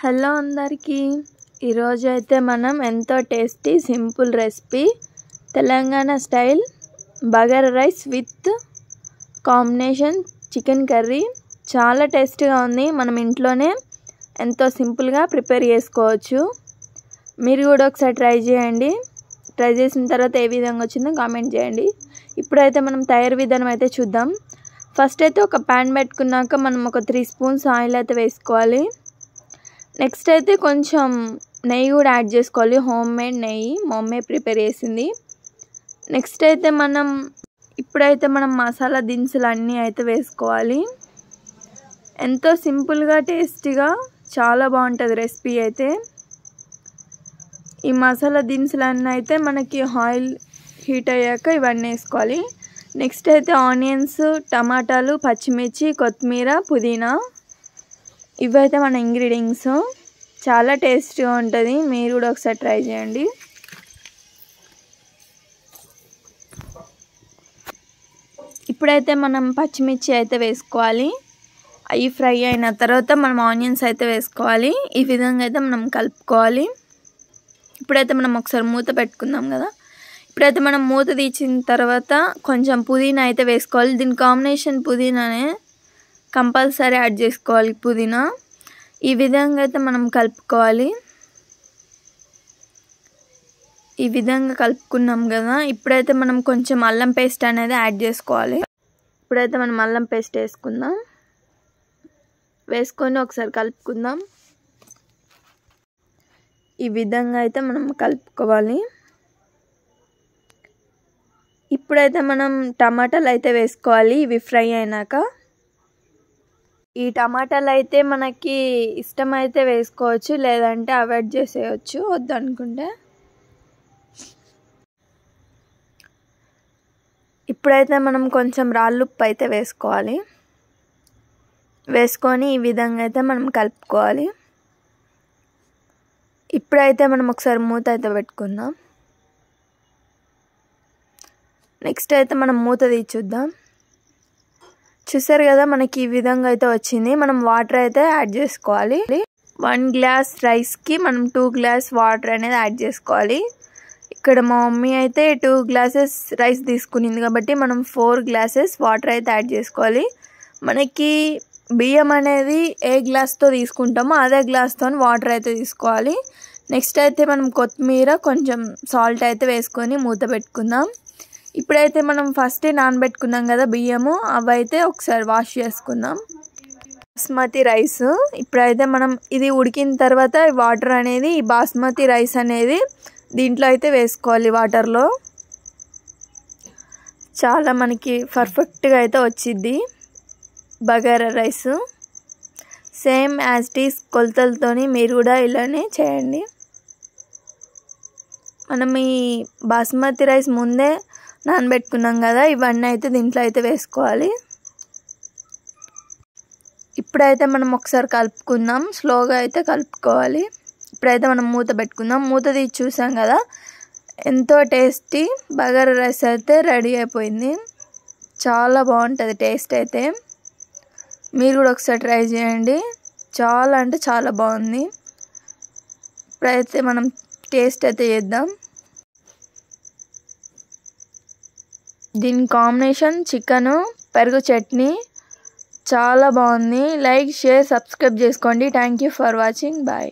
Hello అందరికీ ఈరోజు అయితే మనం ఎంతో tasty simple recipe Telangana style bagara rice with combination chicken curry చాలా టేస్టీగా ఉంది. మనం ఇంట్లోనే ఎంతో సింపుల్గా ప్రిపేర్ చేసుకోవచ్చు. మీరు కూడా ఒకసారి ట్రై చేయండి. ట్రై చేసిన తర్వాత ఏ విధంగా వచ్చిందో కామెంట్ చేయండి. ఇప్పుడైతే మనం తయారు విధానం అయితే చూద్దాం. ఫస్ట్ అయితే ఒక ప్యాన్ పెట్టుకున్నాక మనం ఒక 3 స్పూన్స్ ఆయిల్ అయితే వేసుకోవాలి. నెక్స్ట్ అయితే కొంచెం నెయ్యి కూడా యాడ్ చేసుకోవాలి. హోమ్ మేడ్ నెయ్యి, మమ్మీ ప్రిపేర్ చేసింది. నెక్స్ట్ అయితే ఇప్పుడైతే మనం మసాలా దినుసులు అన్నీ అయితే వేసుకోవాలి. ఎంతో సింపుల్గా టేస్టీగా చాలా బాగుంటుంది రెసిపీ అయితే. ఈ మసాలా దినుసులు అన్నీ అయితే మనకి ఆయిల్ హీట్ అయ్యాక ఇవన్నీ వేసుకోవాలి. నెక్స్ట్ అయితే ఆనియన్స్, టమాటాలు, పచ్చిమిర్చి, కొత్తిమీర, పుదీనా, ఇవైతే మన ఇంగ్రీడియంట్స్. చాలా టేస్టీగా ఉంటుంది. మీరు కూడా ఒకసారి ట్రై చేయండి. ఇప్పుడైతే మనం పచ్చిమిర్చి అయితే వేసుకోవాలి. అవి ఫ్రై అయిన తర్వాత మనం ఆనియన్స్ అయితే వేసుకోవాలి. ఈ విధంగా అయితే మనం కలుపుకోవాలి. ఇప్పుడైతే మనం ఒకసారి మూత పెట్టుకుందాం కదా. ఇప్పుడైతే మనం మూత తీసిన తర్వాత కొంచెం పుదీనా అయితే వేసుకోవాలి. దీని కాంబినేషన్ పుదీనానే, కంపల్సరీ యాడ్ చేసుకోవాలి పుదీనా. ఈ విధంగా అయితే మనం కలుపుకోవాలి. ఈ విధంగా కలుపుకున్నాం కదా. ఇప్పుడైతే మనం కొంచెం అల్లం పేస్ట్ అనేది యాడ్ చేసుకోవాలి. ఇప్పుడైతే మనం అల్లం పేస్ట్ వేసుకుందాం. వేసుకొని ఒకసారి కలుపుకుందాం. ఈ విధంగా అయితే మనం కలుపుకోవాలి. ఇప్పుడైతే మనం టమాటాలు అయితే వేసుకోవాలి. ఇవి ఫ్రై అయినాక ఈ టమాటాలు అయితే మనకి ఇష్టమైతే వేసుకోవచ్చు, లేదంటే అవాయిడ్ చేసేయచ్చు వద్దనుకుంటే. ఇప్పుడైతే మనం కొంచెం రాళ్ళుప్పు అయితే వేసుకోవాలి. వేసుకొని ఈ విధంగా అయితే మనం కలుపుకోవాలి. ఇప్పుడైతే మనం ఒకసారి మూత అయితే పెట్టుకుందాం. నెక్స్ట్ అయితే మనం మూత తీసి చూద్దాం. చూసారు కదా, మనకి ఈ విధంగా అయితే వచ్చింది. మనం వాటర్ అయితే యాడ్ చేసుకోవాలి. 1 గ్లాస్ రైస్కి మనం 2 గ్లాస్ వాటర్ అనేది యాడ్ చేసుకోవాలి. ఇక్కడ మా మమ్మీ అయితే 2 గ్లాసెస్ రైస్ తీసుకునింది కాబట్టి మనం 4 గ్లాసెస్ వాటర్ అయితే యాడ్ చేసుకోవాలి. మనకి బియ్యం అనేది ఏ గ్లాస్తో తీసుకుంటామో అదే గ్లాస్తో వాటర్ అయితే తీసుకోవాలి. నెక్స్ట్ అయితే మనం కొత్తిమీర, కొంచెం సాల్ట్ అయితే వేసుకొని మూత పెట్టుకుందాం. ఇప్పుడైతే మనం ఫస్ట్ నానబెట్టుకున్నాం కదా బియ్యము, అవైతే ఒకసారి వాష్ చేసుకుందాం. బాస్మతి రైస్ ఇప్పుడైతే మనం ఇది ఉడికిన తర్వాత వాటర్ అనేది, ఈ బాస్మతి రైస్ అనేది దీంట్లో అయితే వేసుకోవాలి. వాటర్లో చాలా మనకి పర్ఫెక్ట్గా అయితే వచ్చింది bagara rice. Same as it is కొలతలతోని మీరు కూడా ఇలానే చేయండి. మనం ఈ బాస్మతి రైస్ ముందే నానబెట్టుకున్నాం కదా, ఇవన్నీ అయితే దీంట్లో అయితే వేసుకోవాలి. ఇప్పుడైతే మనం ఒకసారి కలుపుకుందాం. స్లోగా అయితే కలుపుకోవాలి. ఇప్పుడైతే మనం మూత పెట్టుకుందాం. మూత తీసి చూసాం కదా, ఎంతో టేస్టీ బగారా రైస్ అయితే రెడీ అయిపోయింది. చాలా బాగుంటుంది టేస్ట్ అయితే. మీరు కూడా ఒకసారి ట్రై చేయండి. చాలా అంటే చాలా బాగుంది. ఇప్పుడైతే మనం టేస్ట్ అయితే చేద్దాం. దీని కాంబినేషన్ చికెను, పెరుగు చట్నీ చాలా బాగుంది. లైక్, షేర్, సబ్స్క్రైబ్ చేసుకోండి. Thank you for watching. Bye.